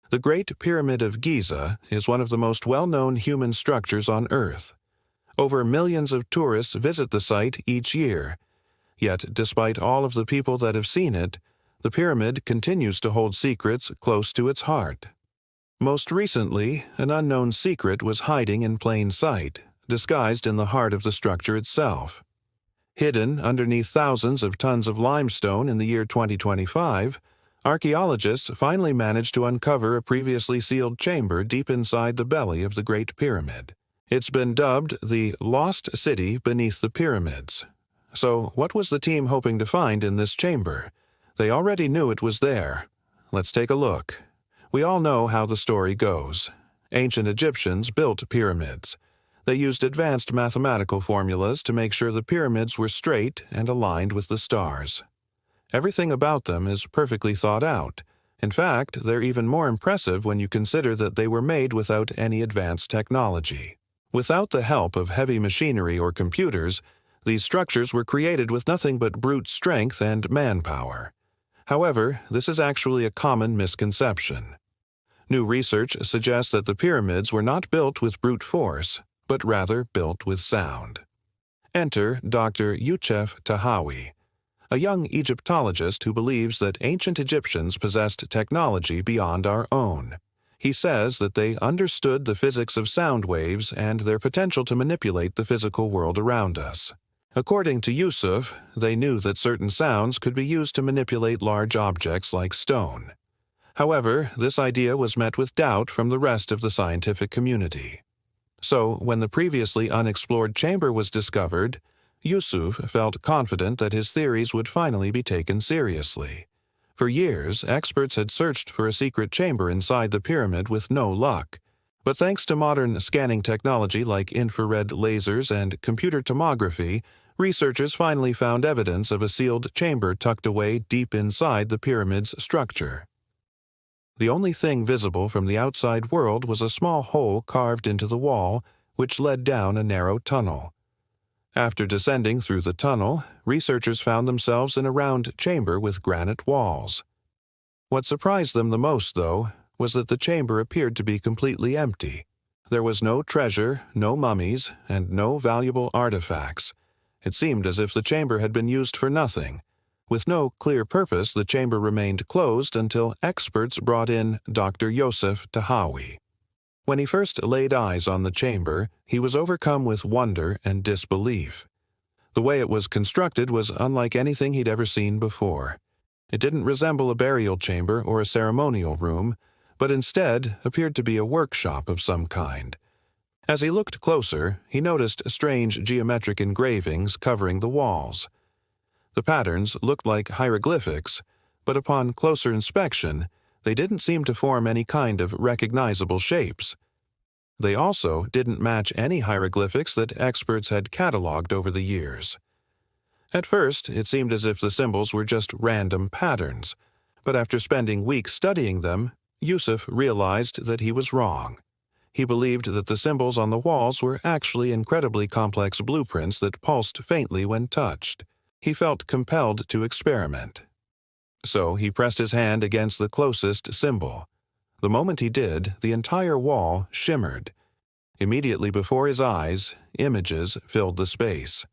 The Great Pyramid of Giza is one of the most well-known human structures on Earth. Over millions of tourists visit the site each year. Yet, despite all of the people that have seen it, the pyramid continues to hold secrets close to its heart. Most recently, an unknown secret was hiding in plain sight, disguised in the heart of the structure itself. Hidden underneath thousands of tons of limestone in the year 2025, archaeologists finally managed to uncover a previously sealed chamber deep inside the belly of the Great Pyramid. It's been dubbed the Lost City Beneath the Pyramids. So, what was the team hoping to find in this chamber? They already knew it was there. Let's take a look. We all know how the story goes. Ancient Egyptians built pyramids. They used advanced mathematical formulas to make sure the pyramids were straight and aligned with the stars. Everything about them is perfectly thought out. In fact, they're even more impressive when you consider that they were made without any advanced technology. Without the help of heavy machinery or computers, these structures were created with nothing but brute strength and manpower. However, this is actually a common misconception. New research suggests that the pyramids were not built with brute force, but rather built with sound. Enter Dr. Youssef Tahawy, a young Egyptologist who believes that ancient Egyptians possessed technology beyond our own. He says that they understood the physics of sound waves and their potential to manipulate the physical world around us. According to Youssef, they knew that certain sounds could be used to manipulate large objects like stone. However, this idea was met with doubt from the rest of the scientific community. So, when the previously unexplored chamber was discovered, Youssef felt confident that his theories would finally be taken seriously. For years, experts had searched for a secret chamber inside the pyramid with no luck. But thanks to modern scanning technology like infrared lasers and computer tomography, researchers finally found evidence of a sealed chamber tucked away deep inside the pyramid's structure. The only thing visible from the outside world was a small hole carved into the wall, which led down a narrow tunnel. After descending through the tunnel, researchers found themselves in a round chamber with granite walls. What surprised them the most, though, was that the chamber appeared to be completely empty. There was no treasure, no mummies, and no valuable artifacts. It seemed as if the chamber had been used for nothing. With no clear purpose, the chamber remained closed until experts brought in Dr. Youssef Tahawy. When he first laid eyes on the chamber, he was overcome with wonder and disbelief. The way it was constructed was unlike anything he'd ever seen before. It didn't resemble a burial chamber or a ceremonial room, but instead appeared to be a workshop of some kind. As he looked closer, he noticed strange geometric engravings covering the walls. The patterns looked like hieroglyphics, but upon closer inspection, they didn't seem to form any kind of recognizable shapes. They also didn't match any hieroglyphics that experts had cataloged over the years. At first, it seemed as if the symbols were just random patterns, but after spending weeks studying them, Youssef realized that he was wrong. He believed that the symbols on the walls were actually incredibly complex blueprints that pulsed faintly when touched. He felt compelled to experiment. So he pressed his hand against the closest symbol. The moment he did, the entire wall shimmered. Immediately before his eyes, images filled the space.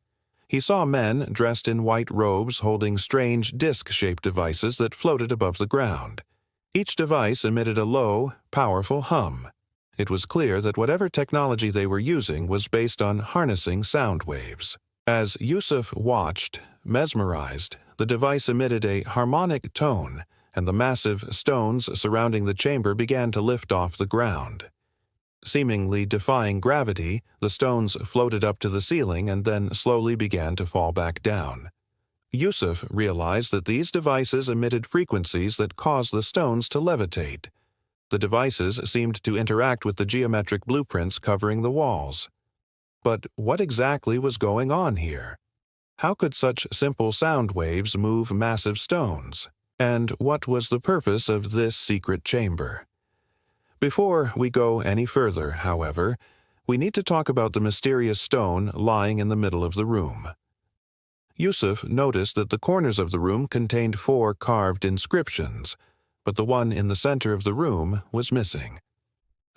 He saw men dressed in white robes holding strange disc-shaped devices that floated above the ground. Each device emitted a low, powerful hum. It was clear that whatever technology they were using was based on harnessing sound waves. As Youssef watched, mesmerized, the device emitted a harmonic tone, and the massive stones surrounding the chamber began to lift off the ground. Seemingly defying gravity, the stones floated up to the ceiling and then slowly began to fall back down. Youssef realized that these devices emitted frequencies that caused the stones to levitate. The devices seemed to interact with the geometric blueprints covering the walls. But what exactly was going on here? How could such simple sound waves move massive stones? And what was the purpose of this secret chamber? Before we go any further, however, we need to talk about the mysterious stone lying in the middle of the room. Youssef noticed that the corners of the room contained 4 carved inscriptions. but the one in the center of the room was missing.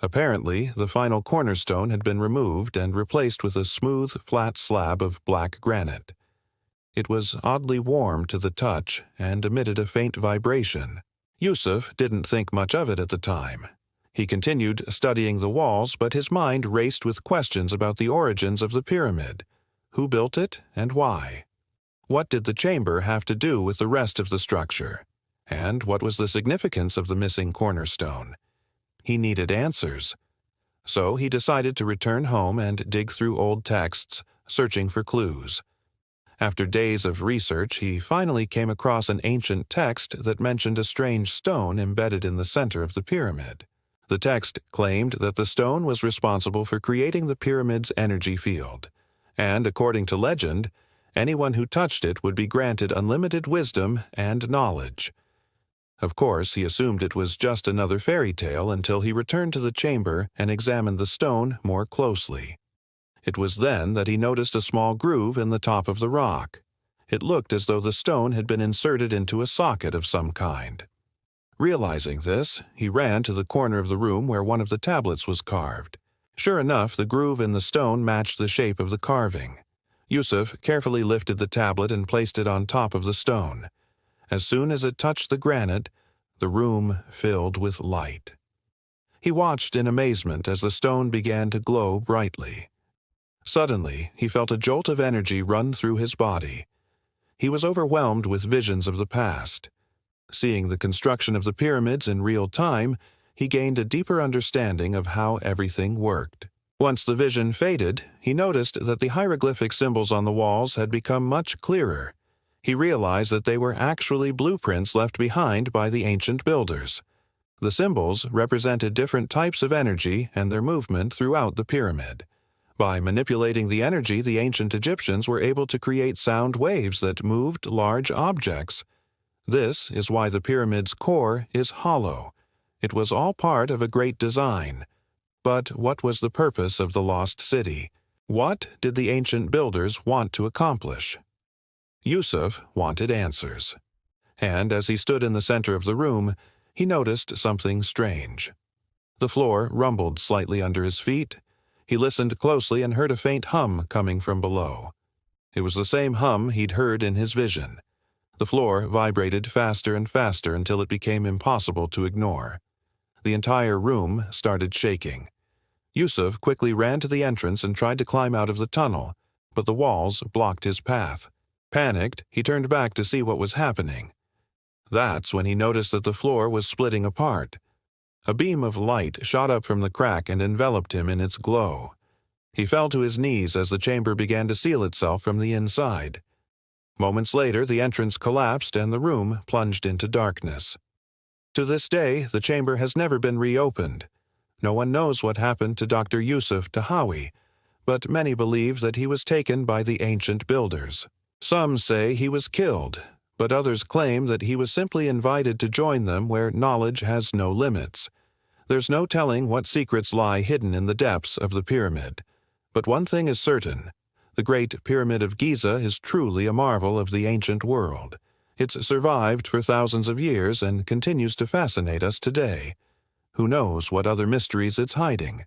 Apparently, the final cornerstone had been removed and replaced with a smooth, flat slab of black granite. It was oddly warm to the touch and emitted a faint vibration. Youssef didn't think much of it at the time. He continued studying the walls, but his mind raced with questions about the origins of the pyramid. Who built it and why? What did the chamber have to do with the rest of the structure? And what was the significance of the missing cornerstone? He needed answers. So he decided to return home and dig through old texts, searching for clues. After days of research, he finally came across an ancient text that mentioned a strange stone embedded in the center of the pyramid. The text claimed that the stone was responsible for creating the pyramid's energy field, and according to legend, anyone who touched it would be granted unlimited wisdom and knowledge. Of course, he assumed it was just another fairy tale until he returned to the chamber and examined the stone more closely. It was then that he noticed a small groove in the top of the rock. It looked as though the stone had been inserted into a socket of some kind. Realizing this, he ran to the corner of the room where one of the tablets was carved. Sure enough, the groove in the stone matched the shape of the carving. Youssef carefully lifted the tablet and placed it on top of the stone. As soon as it touched the granite, the room filled with light. He watched in amazement as the stone began to glow brightly. Suddenly, he felt a jolt of energy run through his body. He was overwhelmed with visions of the past. Seeing the construction of the pyramids in real time, he gained a deeper understanding of how everything worked. Once the vision faded, he noticed that the hieroglyphic symbols on the walls had become much clearer. He realized that they were actually blueprints left behind by the ancient builders. The symbols represented different types of energy and their movement throughout the pyramid. By manipulating the energy, the ancient Egyptians were able to create sound waves that moved large objects. This is why the pyramid's core is hollow. It was all part of a great design. But what was the purpose of the lost city? What did the ancient builders want to accomplish? Youssef wanted answers. And as he stood in the center of the room, he noticed something strange. The floor rumbled slightly under his feet. He listened closely and heard a faint hum coming from below. It was the same hum he'd heard in his vision. The floor vibrated faster and faster until it became impossible to ignore. The entire room started shaking. Youssef quickly ran to the entrance and tried to climb out of the tunnel, but the walls blocked his path. Panicked, he turned back to see what was happening. That's when he noticed that the floor was splitting apart. A beam of light shot up from the crack and enveloped him in its glow. He fell to his knees as the chamber began to seal itself from the inside. Moments later, the entrance collapsed and the room plunged into darkness. To this day, the chamber has never been reopened. No one knows what happened to Dr. Youssef Tahawy, but many believe that he was taken by the ancient builders. Some say he was killed, but others claim that he was simply invited to join them where knowledge has no limits. There's no telling what secrets lie hidden in the depths of the pyramid. But one thing is certain. The Great Pyramid of Giza is truly a marvel of the ancient world. It's survived for thousands of years and continues to fascinate us today. Who knows what other mysteries it's hiding?